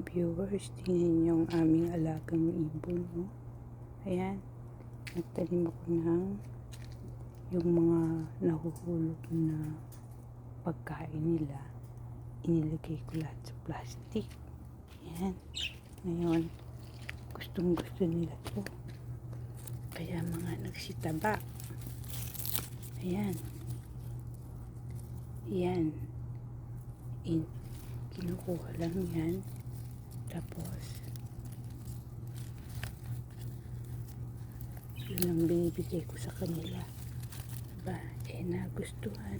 viewers, tingnan yung aming alagang ibon, no? Ayan, nagtanim ako ng yung mga nahuhulog na pagkain nila, inilagay ko lahat sa plastic. Ayan, ngayon gustong gusto nila to, kaya mga nagsitaba. Ayan, yan, kinukuha lang yan, tapos yun ang binibigay ko sa kanila. Diba? Nagustuhan,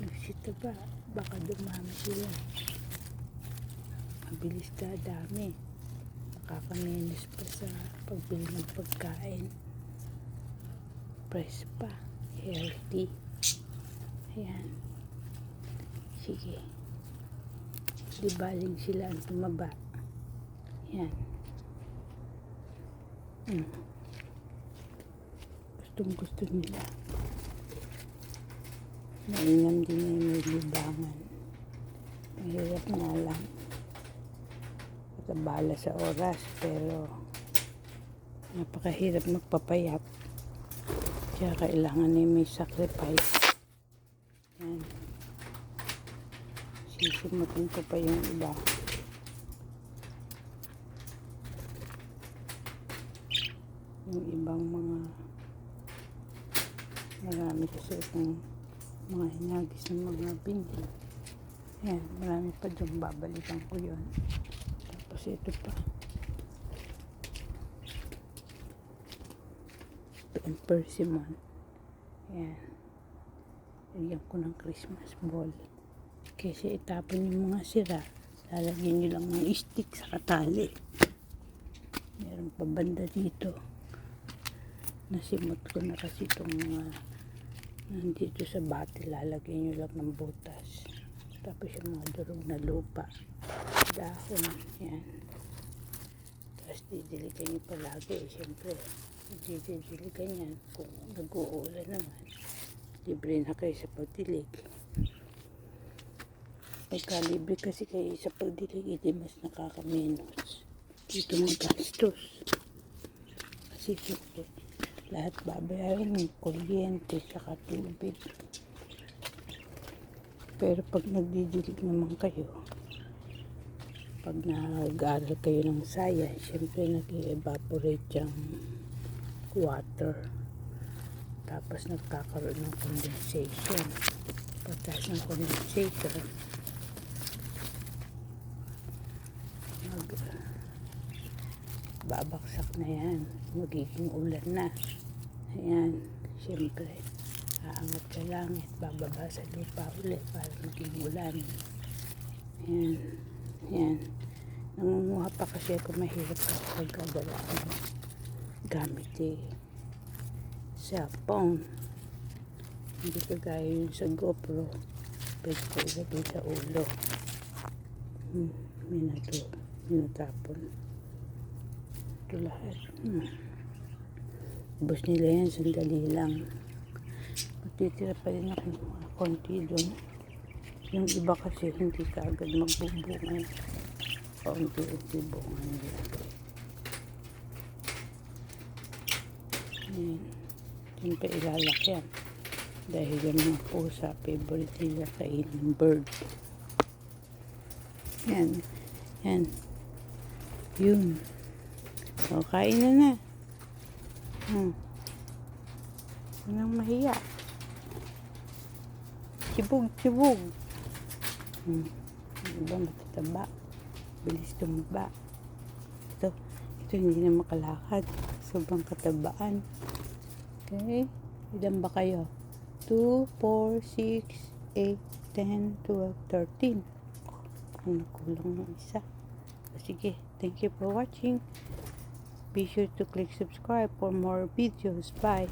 nagsitaba, baka dumami sila, mabilis dadami, nakakamenos pa sa pagbili ng pagkain, fresh pa, healthy. Ayan, sige, di baling sila ang tumaba. Yan. Gustong gusto nila. Mainam din na may libangan. Mahirap nga lang at abala sa oras, pero napakahirap magpapayat, kaya kailangan may sacrifice. Yan, sisimutin ko pa yung iba. Yung ibang marami kasi itong mga hinagis ng mga binhi. Ayan, marami pa dyan, babalikan ko yun. Tapos ito pa, ito ang persimmon. Ayan, lagyan ko ng Christmas ball, kasi itapon yung mga sira, lalagyan nyo lang ng stick sa katali. Meron pa banda dito, nasimot ko na kasi itong mga nandito sa bati, lalagyan nyo lang ng butas, tapos yung mga durog na lupa, dahon. Yan, tapos didiligan nyo palagi. Siyempre didiligan yan, kung nag-uulan naman, libre na kayo sa pagdilig. Pagka libre kasi kayo sa pagdilig, hindi mas nakakamenos. Dito magastos, kasi siyempre lahat babayaran ng kuryente saka tubig. Pero pag nagdidilig naman kayo, pag nag-aaral kayo ng science, siyempre nag-evaporate yung water, tapos nagkakaroon ng condensation. Pagkas ng condensation, babaksak na yan, magiging ulan na. Ayan, siyempre aangat sa langit, bababa sa lupa ulit para maging ulan. Ayan, ayan, nangunguha pa kasi ako, mahirap kapag gagawa ng gamit cellphone, hindi kagaya yun sa GoPro, pwede ko ilagay sa ulo. Minatapon ito lahat. Ubus nila yan, sandali lang. Magtitira pa rin ako ng mga konti doon. Yung iba kasi hindi ka agad magbubunga, paunti-unti bunga nila. Ayan, siyempre ilalak yan, dahil yung mga pusa, favorite nila kainin bird. Yan, yan, yun. O, kain na. Anong mahiya? Sibog. Diba matataba, bilis tumaba. Ito hindi na makalakad, sobrang katabaan. Okay, ilan ba kayo? 2, 4, 6, 8, 10, 12, 13. Ang nakulang ng isa. Sige, thank you for watching. Be sure to click subscribe for more videos. Bye.